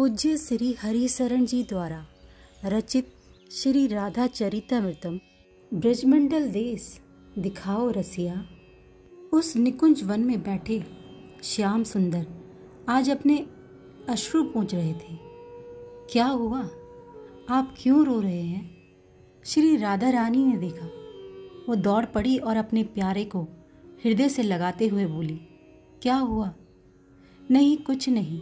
पूज्य श्री हरिशरण जी द्वारा रचित श्री राधा चरितमृतम। ब्रजमंडल देश दिखाओ रसिया। उस निकुंज वन में बैठे श्याम सुंदर आज अपने अश्रु पोंछ रहे थे। क्या हुआ, आप क्यों रो रहे हैं? श्री राधा रानी ने देखा। वो दौड़ पड़ी और अपने प्यारे को हृदय से लगाते हुए बोली, क्या हुआ? नहीं, कुछ नहीं,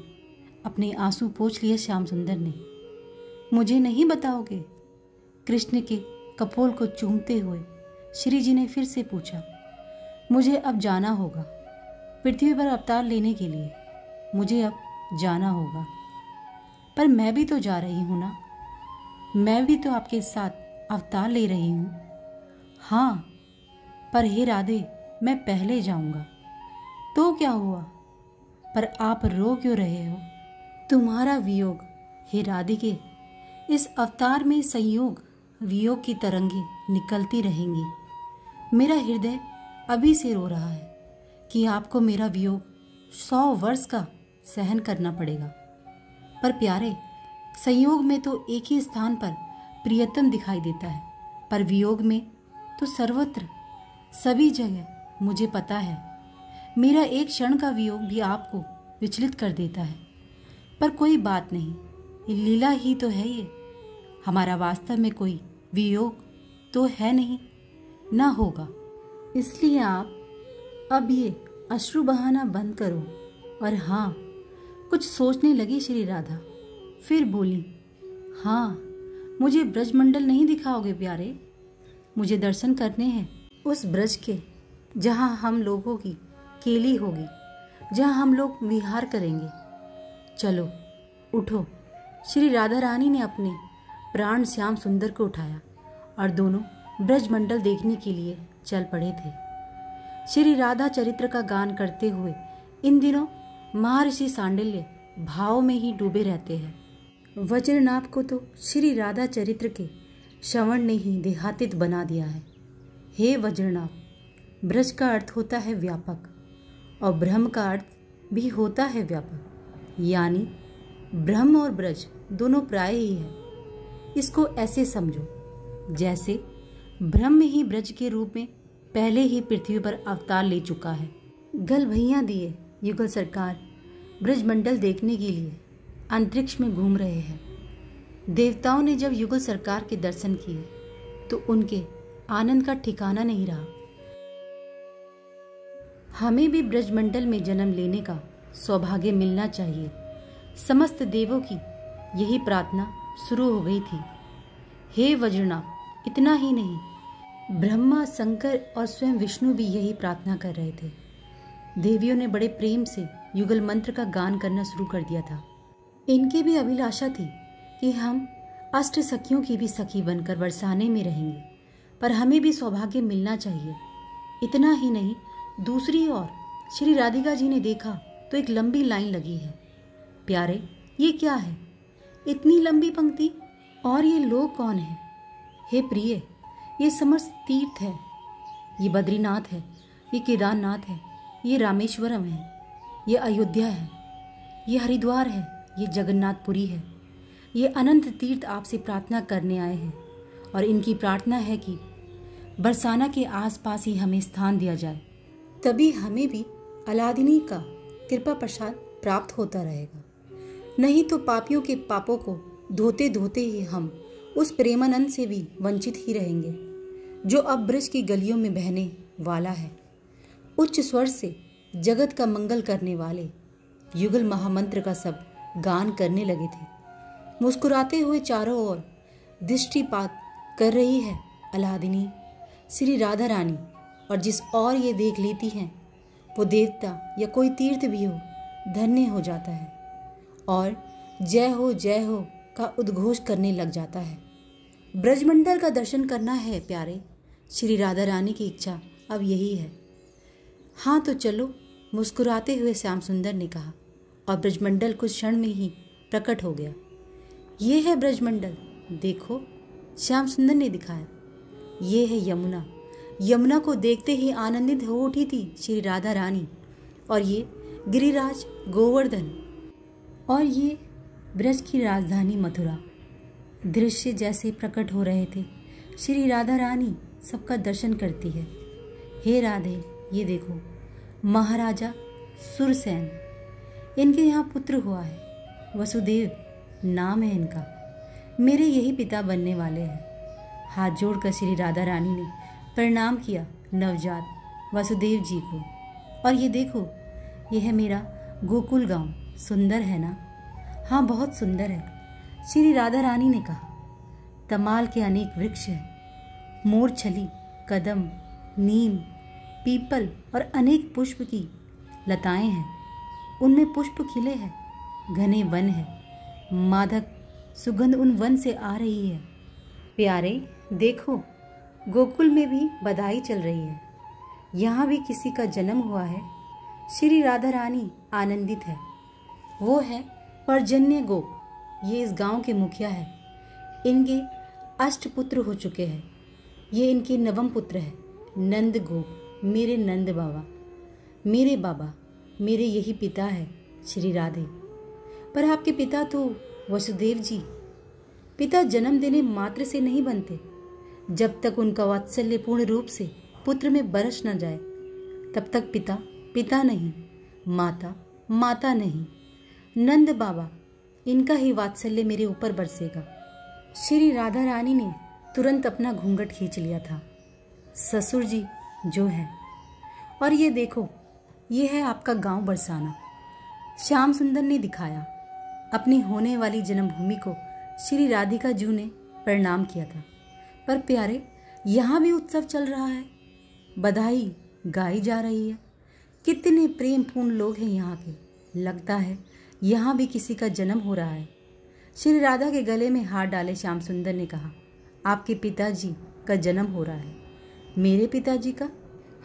अपने आंसू पोंछ लिए श्याम सुंदर ने। मुझे नहीं बताओगे? कृष्ण के कपोल को चूमते हुए श्री जी ने फिर से पूछा। मुझे अब जाना होगा, पृथ्वी पर अवतार लेने के लिए मुझे अब जाना होगा। पर मैं भी तो जा रही हूँ ना, मैं भी तो आपके साथ अवतार ले रही हूँ। हाँ, पर हे राधे, मैं पहले जाऊंगा। तो क्या हुआ? पर आप रो क्यों रहे हो? तुम्हारा वियोग हे राधिके, इस अवतार में संयोग वियोग की तरंगें निकलती रहेंगी। मेरा हृदय अभी से रो रहा है कि आपको मेरा वियोग 100 वर्ष का सहन करना पड़ेगा। पर प्यारे, संयोग में तो एक ही स्थान पर प्रियतम दिखाई देता है, पर वियोग में तो सर्वत्र सभी जगह। मुझे पता है मेरा एक क्षण का वियोग भी आपको विचलित कर देता है, पर कोई बात नहीं, ये लीला ही तो है। ये हमारा वास्तव में कोई वियोग तो है नहीं, ना होगा। इसलिए आप अब ये अश्रु बहाना बंद करो। और हाँ, कुछ सोचने लगी श्री राधा, फिर बोली, हाँ, मुझे ब्रजमंडल नहीं दिखाओगे प्यारे? मुझे दर्शन करने हैं उस ब्रज के जहाँ हम लोगों की केली होगी, जहाँ हम लोग विहार करेंगे। चलो उठो। श्री राधा रानी ने अपने प्राण श्याम सुंदर को उठाया और दोनों ब्रजमंडल देखने के लिए चल पड़े थे। श्री राधा चरित्र का गान करते हुए इन दिनों महर्षि सांडिल्य भाव में ही डूबे रहते हैं। वज्रनाभ को तो श्री राधा चरित्र के श्रवण ने ही देहातीत बना दिया है। हे वज्रनाभ, ब्रज का अर्थ होता है व्यापक और ब्रह्म का अर्थ भी होता है व्यापक, यानी ब्रह्म और ब्रज दोनों प्राय ही है। इसको ऐसे समझो जैसे ब्रह्म ही ब्रज के रूप में पहले ही पृथ्वी पर अवतार ले चुका है। गल भैया दिए युगल सरकार ब्रजमंडल देखने के लिए अंतरिक्ष में घूम रहे हैं। देवताओं ने जब युगल सरकार के दर्शन किए तो उनके आनंद का ठिकाना नहीं रहा। हमें भी ब्रजमंडल में जन्म लेने का सौभाग्य मिलना चाहिए। समस्त देवों की यही प्रार्थना शुरू हो गई थी। हे वज्रनाभ, इतना ही नहीं, ब्रह्मा, शंकर और स्वयं विष्णु भी यही प्रार्थना कर रहे थे। देवियों ने बड़े प्रेम से युगल मंत्र का गान करना शुरू कर दिया था। इनकी भी अभिलाषा थी कि हम अष्ट सखियों की भी सखी बनकर बरसाने में रहेंगे, पर हमें भी सौभाग्य मिलना चाहिए। इतना ही नहीं, दूसरी ओर श्री राधिका जी ने देखा तो एक लंबी लाइन लगी है। प्यारे, ये क्या है? इतनी लंबी पंक्ति, और ये लोग कौन हैं? हे प्रिय, ये समस्त तीर्थ है। ये बद्रीनाथ है, ये केदारनाथ है, ये रामेश्वरम है, ये अयोध्या है, ये हरिद्वार है, ये जगन्नाथपुरी है। ये अनंत तीर्थ आपसे प्रार्थना करने आए हैं और इनकी प्रार्थना है कि बरसाना के आसपास ही हमें स्थान दिया जाए, तभी हमें भी अलादिनी का कृपा प्रसाद प्राप्त होता रहेगा। नहीं तो पापियों के पापों को धोते धोते ही हम उस प्रेमानंद से भी वंचित ही रहेंगे जो अब ब्रज की गलियों में बहने वाला है। उच्च स्वर से जगत का मंगल करने वाले युगल महामंत्र का सब गान करने लगे थे। मुस्कुराते हुए चारों ओर दृष्टिपात कर रही है अलादिनी श्री राधा रानी, और जिस और ये देख लेती हैं वो देवता या कोई तीर्थ भी हो धन्य हो जाता है और जय हो का उद्घोष करने लग जाता है। ब्रजमंडल का दर्शन करना है प्यारे, श्री राधा रानी की इच्छा अब यही है। हाँ तो चलो, मुस्कुराते हुए श्याम सुंदर ने कहा, और ब्रजमंडल कुछ क्षण में ही प्रकट हो गया। ये है ब्रजमंडल, देखो, श्याम सुंदर ने दिखाया। ये है यमुना। यमुना को देखते ही आनंदित हो उठी थी श्री राधा रानी। और ये गिरिराज गोवर्धन, और ये ब्रज की राजधानी मथुरा दृश्य जैसे प्रकट हो रहे थे। श्री राधा रानी सबका दर्शन करती है। हे राधे, ये देखो महाराजा सुरसेन, इनके यहाँ पुत्र हुआ है, वसुदेव नाम है इनका, मेरे यही पिता बनने वाले हैं। हाथ जोड़कर श्री राधा रानी ने प्रणाम किया नवजात वसुदेव जी को। और ये देखो, यह है मेरा गोकुल गांव, सुंदर है ना? हाँ, बहुत सुंदर है, श्री राधा रानी ने कहा। तमाल के अनेक वृक्ष हैं, मोरछली, कदम, नीम, पीपल और अनेक पुष्प की लताएं हैं, उनमें पुष्प खिले हैं, घने वन है, मादक सुगंध उन वन से आ रही है। प्यारे देखो, गोकुल में भी बधाई चल रही है, यहाँ भी किसी का जन्म हुआ है। श्री राधा रानी आनंदित है। वो है पर्जन्य गोप, ये इस गांव के मुखिया है। इनके 8 पुत्र हो चुके हैं, ये इनके 9वें पुत्र है नंद गोप, मेरे नंद बाबा, मेरे बाबा, मेरे यही पिता है श्री राधे। पर आपके पिता तो वसुदेव जी, पिता जन्म देने मात्र से नहीं बनते, जब तक उनका वात्सल्य पूर्ण रूप से पुत्र में बरस न जाए तब तक पिता पिता नहीं, माता माता नहीं। नंद बाबा, इनका ही वात्सल्य मेरे ऊपर बरसेगा। श्री राधा रानी ने तुरंत अपना घूंघट खींच लिया था। ससुर जी जो है, और ये देखो, ये है आपका गांव बरसाना। श्याम सुंदर ने दिखाया। अपनी होने वाली जन्मभूमि को श्री राधिका जू ने प्रणाम किया था। पर प्यारे, यहाँ भी उत्सव चल रहा है, बधाई गाई जा रही है, कितने प्रेमपूर्ण लोग हैं यहाँ के। लगता है यहाँ भी किसी का जन्म हो रहा है। श्री राधा के गले में हाथ डाले श्याम सुंदर ने कहा, आपके पिताजी का जन्म हो रहा है। मेरे पिताजी का?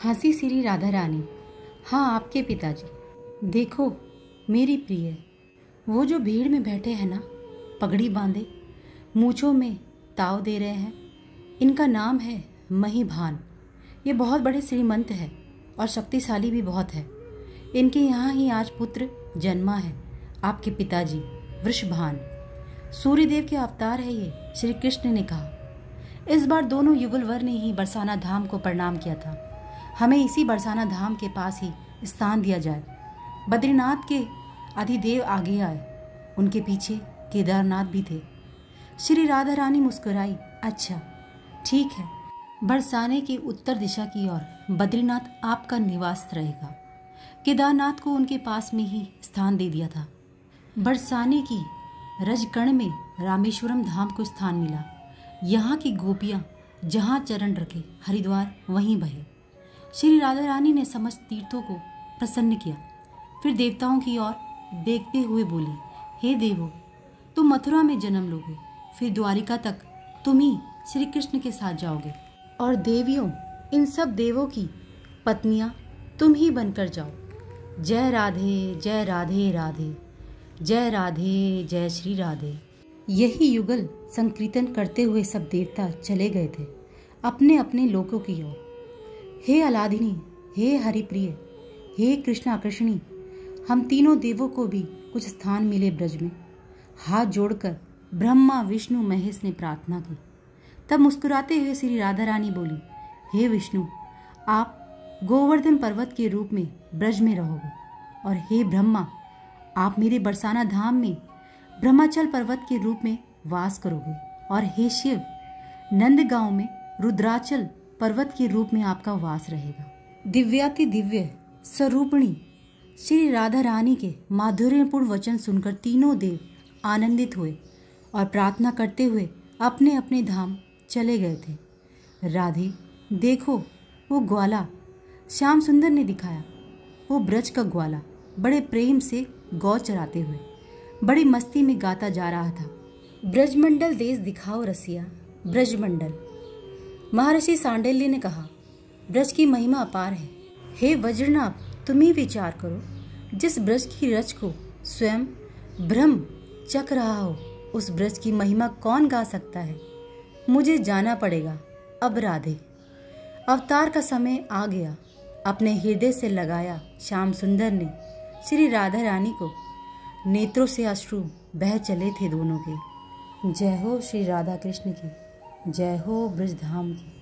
हंसी श्री राधा रानी। हाँ, आपके पिताजी। देखो मेरी प्रिय, वो जो भीड़ में बैठे हैं ना, पगड़ी बांधे, मूँछों में ताव दे रहे हैं, इनका नाम है महिभान। ये बहुत बड़े श्रीमंत है और शक्तिशाली भी बहुत है। इनके यहाँ ही आज पुत्र जन्मा है, आपके पिताजी वृषभान। सूर्यदेव के अवतार है ये, श्री कृष्ण ने कहा। इस बार दोनों युगल वर ने ही बरसाना धाम को प्रणाम किया था। हमें इसी बरसाना धाम के पास ही स्थान दिया जाए। बद्रीनाथ के अधिदेव आगे आए, उनके पीछे केदारनाथ भी थे। श्री राधा रानी मुस्कुराई। अच्छा ठीक है, बरसाने की उत्तर दिशा की ओर बद्रीनाथ आपका निवास रहेगा। केदारनाथ को उनके पास में ही स्थान दे दिया था। बरसाने की रजकण में रामेश्वरम धाम को स्थान मिला। यहाँ की गोपियाँ जहाँ चरण रखे, हरिद्वार वहीं बहे। श्री राधा रानी ने समस्त तीर्थों को प्रसन्न किया। फिर देवताओं की ओर देखते हुए बोली, हे देवो, तुम मथुरा में जन्म लोगे, फिर द्वारिका तक तुम ही श्री कृष्ण के साथ जाओगे, और देवियों, इन सब देवों की पत्नियाँ तुम ही बनकर जाओ। जय राधे जय राधे राधे, जय राधे जय श्री राधे। यही युगल संकीर्तन करते हुए सब देवता चले गए थे अपने अपने लोकों की ओर। हे अलादिनी, हे हरिप्रिय, हे कृष्णाकृष्णी, हम तीनों देवों को भी कुछ स्थान मिले ब्रज में। हाथ जोड़कर ब्रह्मा विष्णु महेश ने प्रार्थना की। तब मुस्कुराते हुए श्री राधा रानी बोली, हे विष्णु, आप गोवर्धन पर्वत के रूप में ब्रज में रहोगे, और हे ब्रह्मा, आप मेरे बरसाना धाम में ब्रह्माचल पर्वत के रूप में वास करोगे, और हे शिव, नंदगांव में रुद्राचल पर्वत के रूप में आपका वास रहेगा। दिव्याति दिव्य स्वरूपिणी श्री राधा रानी के माधुर्यपूर्ण वचन सुनकर तीनों देव आनंदित हुए और प्रार्थना करते हुए अपने अपने धाम चले गए थे। राधे देखो, वो ग्वाला श्याम सुंदर ने दिखाया। वो ब्रज का ग्वाला बड़े प्रेम से गौ चराते हुए बड़ी मस्ती में गाता जा रहा था। ब्रजमंडल देश दिखाओ रसिया, ब्रजमंडल। महर्षि सांडिल्य ने कहा, ब्रज की महिमा अपार है। हे वज्रनाभ, तुम ही विचार करो, जिस ब्रज की रच को स्वयं ब्रह्म चख रहा हो, उस ब्रज की महिमा कौन गा सकता है। मुझे जाना पड़ेगा अब राधे। अवतार का समय आ गया। अपने हृदय से लगाया श्याम सुंदर ने श्री राधा रानी को नेत्रों से अश्रु बह चले थे दोनों के। जय हो श्री राधा कृष्ण की, जय हो ब्रजधाम की।